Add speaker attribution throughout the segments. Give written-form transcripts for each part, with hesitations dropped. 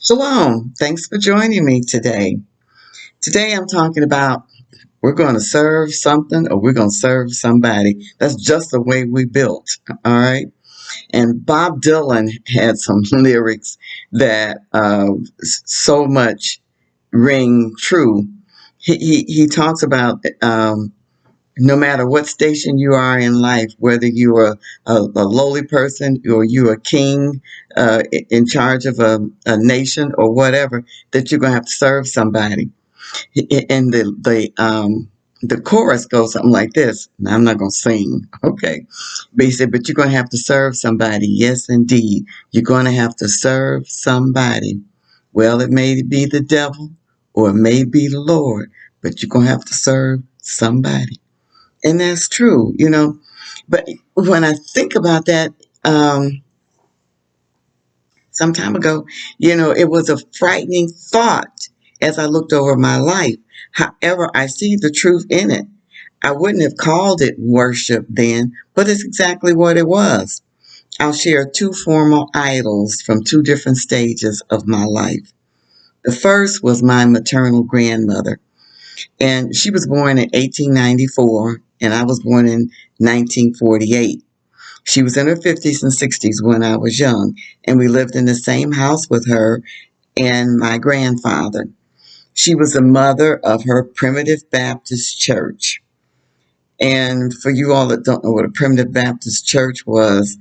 Speaker 1: Shalom. Thanks for joining me today. Today I'm talking about we're going to serve something or we're going to serve somebody. That's just the way we built. All right. And Bob Dylan had some lyrics that so much ring true. He talks about no matter what station you are in life, whether you are a lowly person or you're a king in charge of a nation or whatever, that you're going to have to serve somebody. And the chorus goes something like this. Now, I'm not going to sing, okay? But he said, but you're going to have to serve somebody. Yes, indeed. You're going to have to serve somebody. Well, it may be the devil or it may be the Lord, but you're going to have to serve somebody. And that's true. But when I think about that, some time ago, it was a frightening thought as I looked over my life. However, I see the truth in it. I wouldn't have called it worship then, but it's exactly what it was. I'll share two formal idols from two different stages of my life. The first was my maternal grandmother, and she was born in 1894, and I was born in 1948. She was in her 50s and 60s when I was young, and we lived in the same house with her and my grandfather. She was the mother of her Primitive Baptist Church. And for you all that don't know what a Primitive Baptist Church was,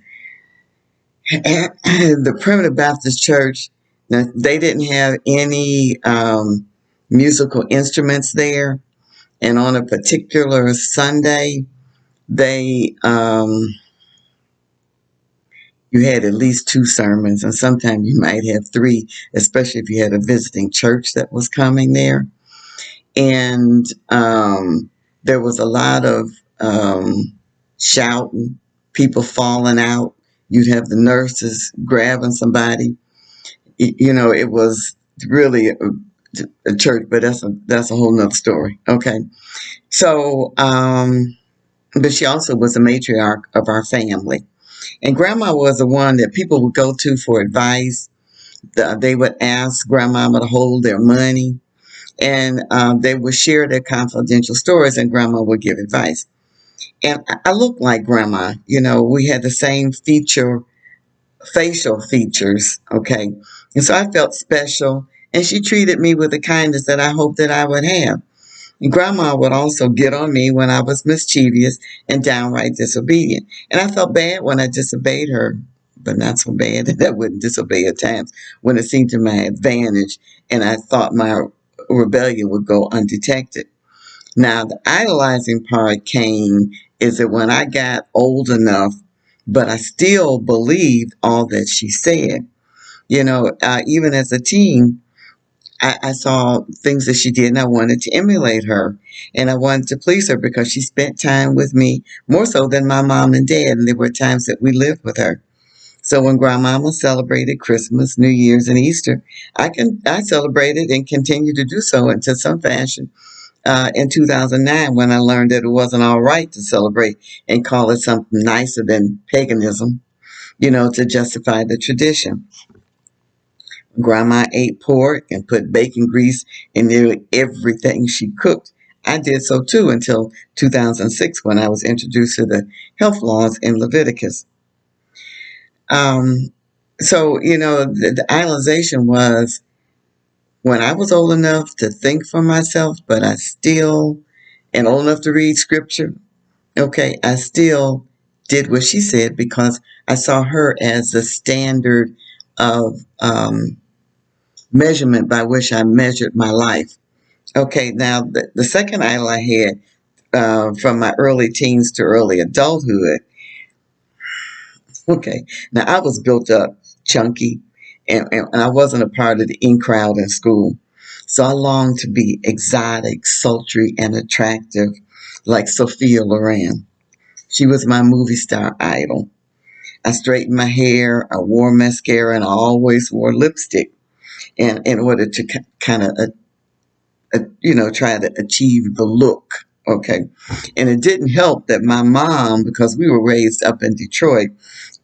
Speaker 1: the Primitive Baptist Church, they didn't have any musical instruments there. And on a particular Sunday, they you had at least two sermons, and sometimes you might have three, especially if you had a visiting church that was coming there. And there was a lot of shouting, people falling out. You'd have the nurses grabbing somebody. It was really a church, but that's a whole nother story. Okay, so but she also was a matriarch of our family. And grandma was the one that people would go to for advice. They would ask grandmama to hold their money, and they would share their confidential stories, and grandma would give advice. And I looked like grandma. We had the same facial features, okay? And so I felt special, and she treated me with the kindness that I hoped that I would have. And grandma would also get on me when I was mischievous and downright disobedient. And I felt bad when I disobeyed her, but not so bad that I wouldn't disobey at times when it seemed to my advantage and I thought my rebellion would go undetected. Now, the idolizing part came is that when I got old enough, but I still believed all that she said. Even as a teen, I saw things that she did and I wanted to emulate her. And I wanted to please her because she spent time with me more so than my mom and dad. And there were times that we lived with her. So when grandmama celebrated Christmas, New Year's, and Easter, I celebrated and continued to do so into some fashion. In 2009, when I learned that it wasn't all right to celebrate and call it something nicer than paganism, to justify the tradition. Grandma ate pork and put bacon grease in nearly everything she cooked. I did so too until 2006 when I was introduced to the health laws in Leviticus. Um, the idolization was when I was old enough to think for myself, but and old enough to read scripture, okay, I still did what she said because I saw her as the standard of measurement by which I measured my life. Okay, now the second idol I had from my early teens to early adulthood. Okay, now I was built up, chunky, and I wasn't a part of the in crowd in school. So I longed to be exotic, sultry, and attractive like Sophia Loren. She was my movie star idol. I straightened my hair, I wore mascara, and I always wore lipstick in order to kind of try to achieve the look. Okay. And it didn't help that my mom, because we were raised up in Detroit,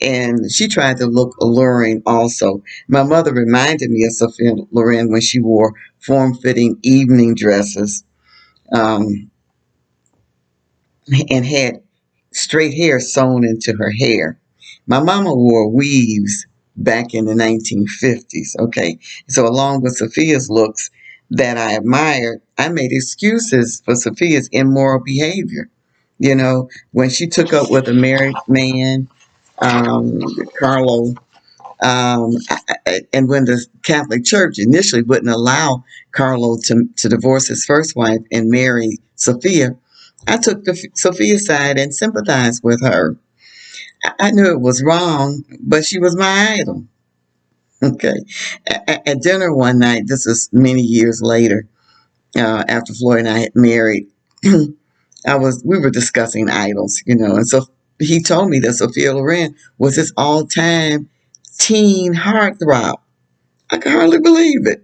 Speaker 1: and she tried to look alluring also. My mother reminded me of Sophia Loren when she wore form-fitting evening dresses, um, and had straight hair sewn into her hair. My mama wore weaves back in the 1950s. Okay. So, along with Sophia's looks that I admired, I made excuses for Sophia's immoral behavior. You know, when she took up with a married man, um, Carlo, and when the Catholic Church initially wouldn't allow Carlo to divorce his first wife and marry Sophia, I took Sophia's side and sympathized with her. I knew it was wrong, but she was my idol. Okay. At dinner one night, this was many years later, after Floyd and I had married, we were discussing idols, and so he told me that Sophia Loren was his all-time teen heartthrob. I could hardly believe it.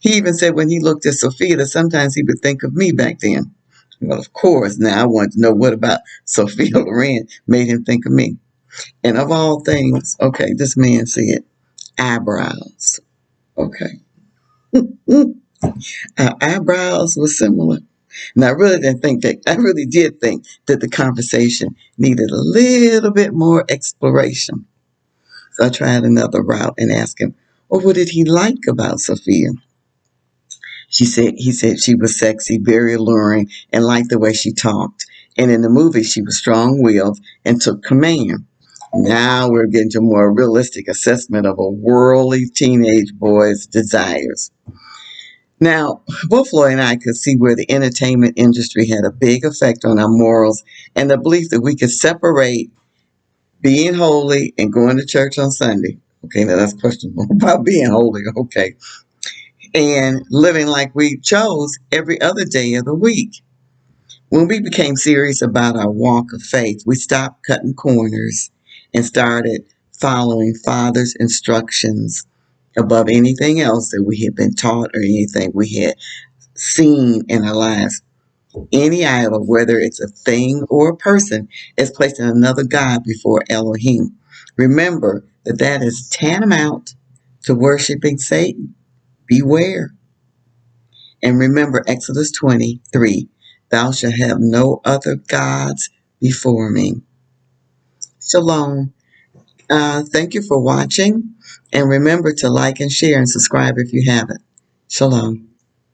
Speaker 1: He even said when he looked at Sophia that sometimes he would think of me back then. Well, of course, now I wanted to know what about Sophia Loren made him think of me. And of all things, okay, this man said eyebrows. Okay. Our eyebrows were similar. And I really did think that the conversation needed a little bit more exploration. So I tried another route and asked him, well, what did he like about Sophia? He said she was sexy, very alluring, and liked the way she talked. And in the movie, she was strong-willed and took command. Now we're getting to a more realistic assessment of a worldly teenage boy's desires. Now, both Floyd and I could see where the entertainment industry had a big effect on our morals and the belief that we could separate being holy and going to church on Sunday. Okay, now that's questionable about being holy, okay, and living like we chose every other day of the week. When we became serious about our walk of faith, we stopped cutting corners and started following Father's instructions above anything else that we had been taught or anything we had seen in our lives. Any idol, whether it's a thing or a person, is placing another God before Elohim. Remember that is tantamount to worshiping Satan. Beware. And remember Exodus 23, thou shalt have no other gods before me. Shalom. Thank you for watching. And remember to like and share and subscribe if you haven't. Shalom.